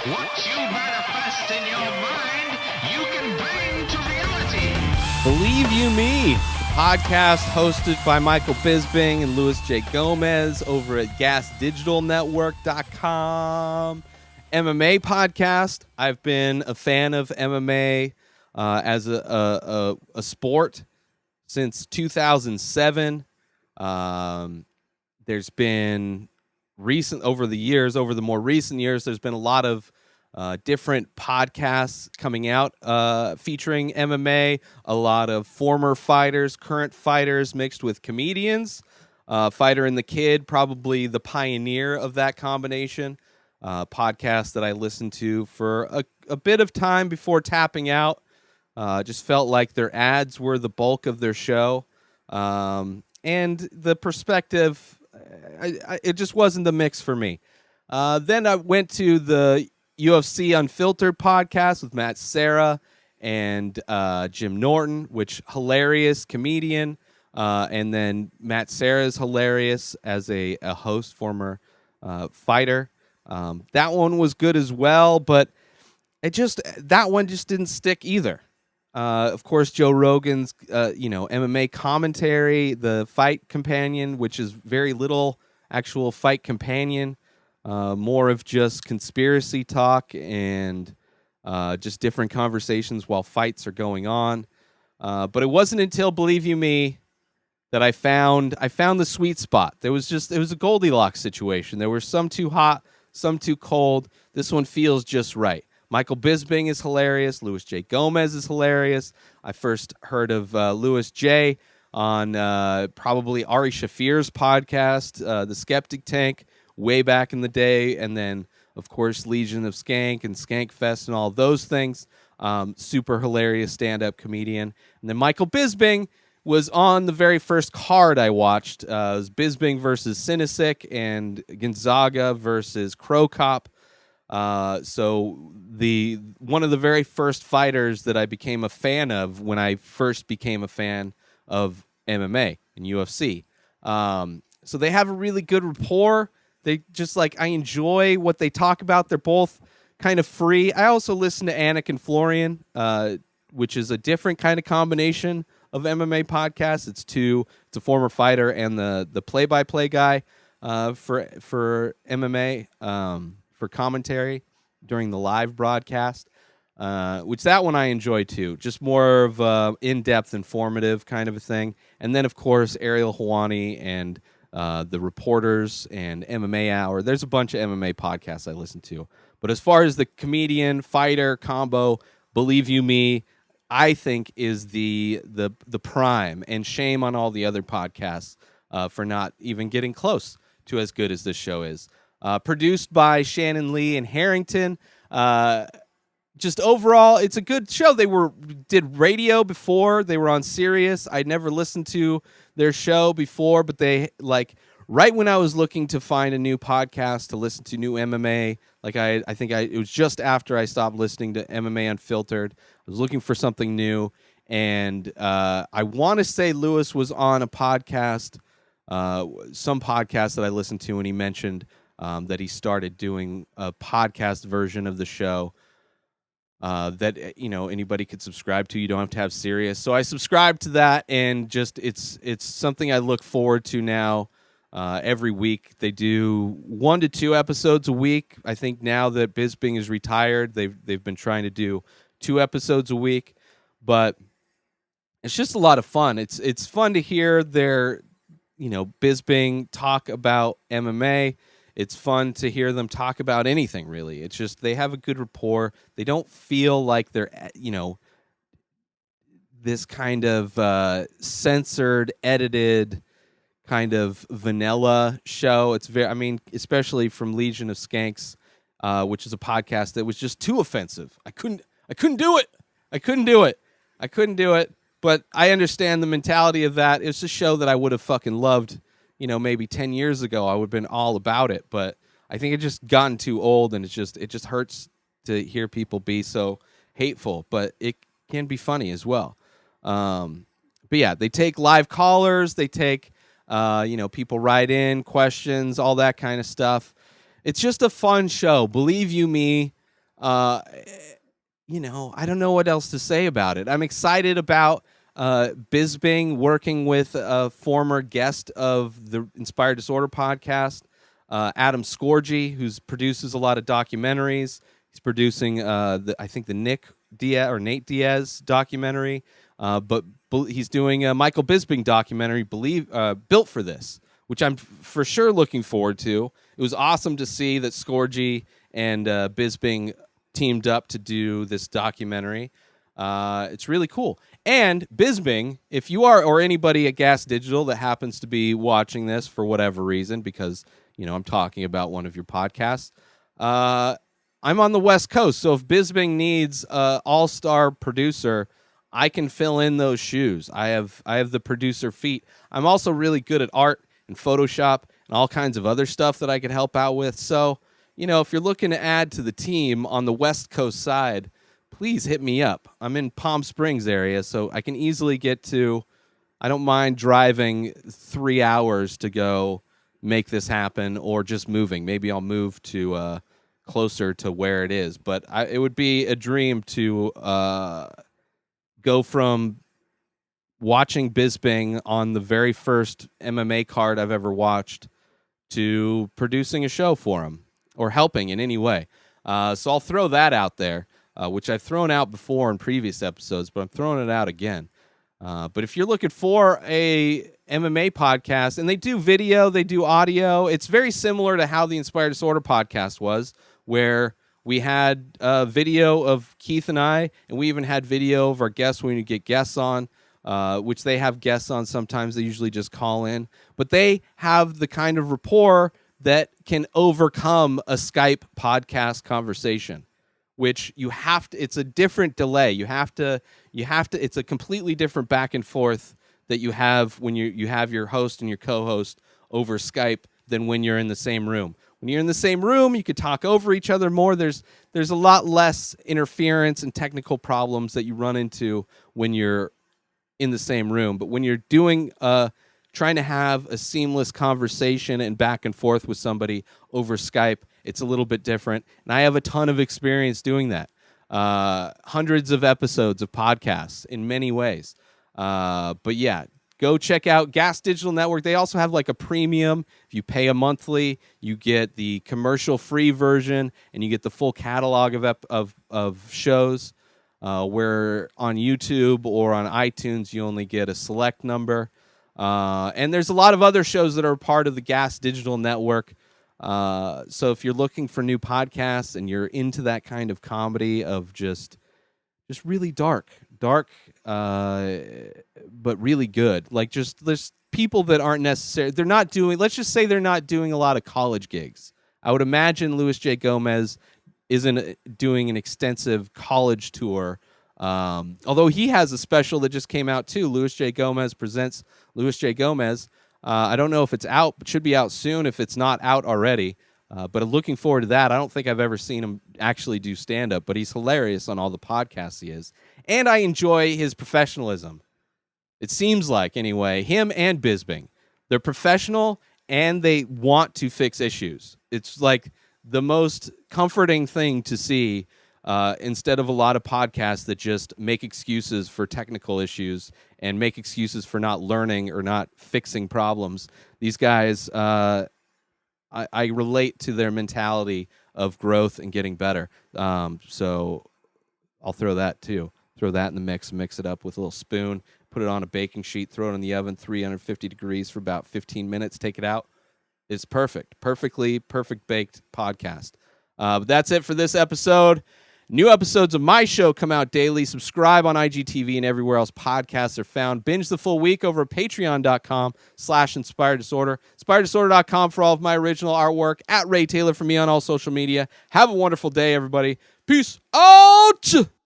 What you manifest in your mind, you can bring to reality. Believe You Me, the podcast hosted by Michael Bisping and Louis J. Gomez over at gasdigitalnetwork.com. MMA podcast. I've been a fan of MMA as a sport since 2007. There's been over the more recent years, there's been a lot of different podcasts coming out featuring MMA, a lot of former fighters, current fighters mixed with comedians. Fighter and the Kid, probably the pioneer of that combination. Podcast that I listened to for a bit of time before tapping out. Just felt like their ads were the bulk of their show. And the perspective, it just wasn't the mix for me. Then I went to the UFC Unfiltered podcast with Matt Serra and Jim Norton, which hilarious comedian. And then Matt Serra is hilarious as a host, former fighter. That one was good as well, but that one just didn't stick either. Of course, Joe Rogan's MMA commentary, the Fight Companion, which is very little actual fight companion. More of just conspiracy talk and just different conversations while fights are going on. But it wasn't until Believe You Me that I found the sweet spot. It was a Goldilocks situation. There were some too hot, some too cold. This one feels just right. Michael Bisping is hilarious. Louis J. Gomez is hilarious. I first heard of Louis J. on probably Ari Shafir's podcast, The Skeptic Tank, way back in the day, and then of course Legion of Skank and Skank Fest and all those things. Super hilarious stand-up comedian. And then Michael Bisping was on the very first card I watched. It was Bisping versus Sinisic and Gonzaga versus Crow Cop. So one of the very first fighters that I became a fan of when I first became a fan of MMA and UFC. So they have a really good rapport. They just I enjoy what they talk about. They're both kind of free. I also listen to Anik and Florian, which is a different kind of combination of MMA podcasts. It's a former fighter and the play-by-play guy for MMA for commentary during the live broadcast, which that one I enjoy too. Just more of in-depth, informative kind of a thing. And then, of course, Ariel Helwani and the Reporters and MMA Hour. There's a bunch of MMA podcasts I listen to. But as far as the comedian fighter combo, Believe You Me, I think is the prime, and shame on all the other podcasts for not even getting close to as good as this show is. Produced by Shannon Lee and Harrington. Just overall, it's a good show. They did radio before. They were on Sirius. I'd never listened to their show before, but they right when I was looking to find a new podcast to listen to new MMA, it was just after I stopped listening to MMA Unfiltered. I was looking for something new, and I want to say Lewis was on a podcast, some podcast that I listened to, and he mentioned that he started doing a podcast version of the show that anybody could subscribe to. You don't have to have Sirius. So I subscribed to that, and just it's something I look forward to now. Every week they do 1 to 2 episodes a week. I think now that Bisping is retired, they've been trying to do 2 episodes a week, but it's just a lot of fun. It's fun to hear their Bisping talk about MMA. It's fun to hear them talk about anything, really. It's just they have a good rapport. They don't feel like they're this kind of censored, edited kind of vanilla show. It's especially from Legion of Skanks, which is a podcast that was just too offensive. I couldn't do it. But I understand the mentality of that. It's a show that I would have fucking loved, maybe 10 years ago. I would have been all about it. But I think it just gotten too old, and it just hurts to hear people be so hateful. But it can be funny as well. But yeah, they take live callers. They take people write in questions, all that kind of stuff. It's just a fun show. Believe You Me. Uh, I don't know what else to say about it. I'm excited about Bisping working with a former guest of the Inspired Disorder podcast, Adam Scorgi, who produces a lot of documentaries. He's producing, I think, the Nate Diaz documentary, but he's doing a Michael Bisping documentary, built for this, which I'm for sure looking forward to. It was awesome to see that Scorgi and Bisping teamed up to do this documentary. It's really cool. And Bisping, if you are, or anybody at Gas Digital that happens to be watching this for whatever reason, because I'm talking about one of your podcasts, I'm on the West Coast, so if Bisping needs an all-star producer, I can fill in those shoes. I have the producer feet. I'm also really good at art and Photoshop and all kinds of other stuff that I could help out with. So, if you're looking to add to the team on the West Coast side, please hit me up. I'm in Palm Springs area, so I can easily get to. I don't mind driving 3 hours to go make this happen, or just moving. Maybe I'll move to closer to where it is. But it would be a dream to go from watching Bisping on the very first MMA card I've ever watched to producing a show for him or helping in any way. So I'll throw that out there, which I've thrown out before in previous episodes, but I'm throwing it out again. But if you're looking for a MMA podcast, and they do video, they do audio, it's very similar to how the Inspired Disorder podcast was, where we had video of Keith and I, and we even had video of our guests when we get guests on, which they have guests on sometimes. They usually just call in. But they have the kind of rapport that can overcome a Skype podcast conversation, which it's a different delay. It's a completely different back and forth that you have when you have your host and your co-host over Skype than when you're in the same room. When you're in the same room, you could talk over each other more. There's a lot less interference and technical problems that you run into when you're in the same room. But when you're trying to have a seamless conversation and back and forth with somebody over Skype, it's a little bit different. And I have a ton of experience doing that. Hundreds of episodes of podcasts in many ways. But yeah, go check out Gas Digital Network. They also have like a premium. If you pay a monthly, you get the commercial-free version, and you get the full catalog of shows. Where on YouTube or on iTunes, you only get a select number. And there's a lot of other shows that are part of the Gas Digital Network. So if you're looking for new podcasts and you're into that kind of comedy of just really dark, but really good. Like there's people that aren't necessary. Let's just say they're not doing a lot of college gigs. I would imagine Louis J. Gomez isn't doing an extensive college tour. Although he has a special that just came out too. Louis J. Gomez presents Louis J. Gomez. I don't know if it's out, but should be out soon if it's not out already. But I'm looking forward to that. I don't think I've ever seen him actually do stand-up, but he's hilarious on all the podcasts he is. And I enjoy his professionalism. It seems like, anyway, him and Bisping. They're professional, and they want to fix issues. It's like the most comforting thing to see instead of a lot of podcasts that just make excuses for technical issues and make excuses for not learning or not fixing problems. These guys, I relate to their mentality of growth and getting better. So I'll throw that too. Throw that in the mix it up with a little spoon, put it on a baking sheet, throw it in the oven, 350 degrees for about 15 minutes, take it out. It's perfect. Perfect baked podcast. But that's it for this episode. New episodes of my show come out daily. Subscribe on IGTV and everywhere else podcasts are found. Binge the full week over at patreon.com/inspireddisorder. Inspireddisorder.com for all of my original artwork. At Ray Taylor for me on all social media. Have a wonderful day, everybody. Peace out!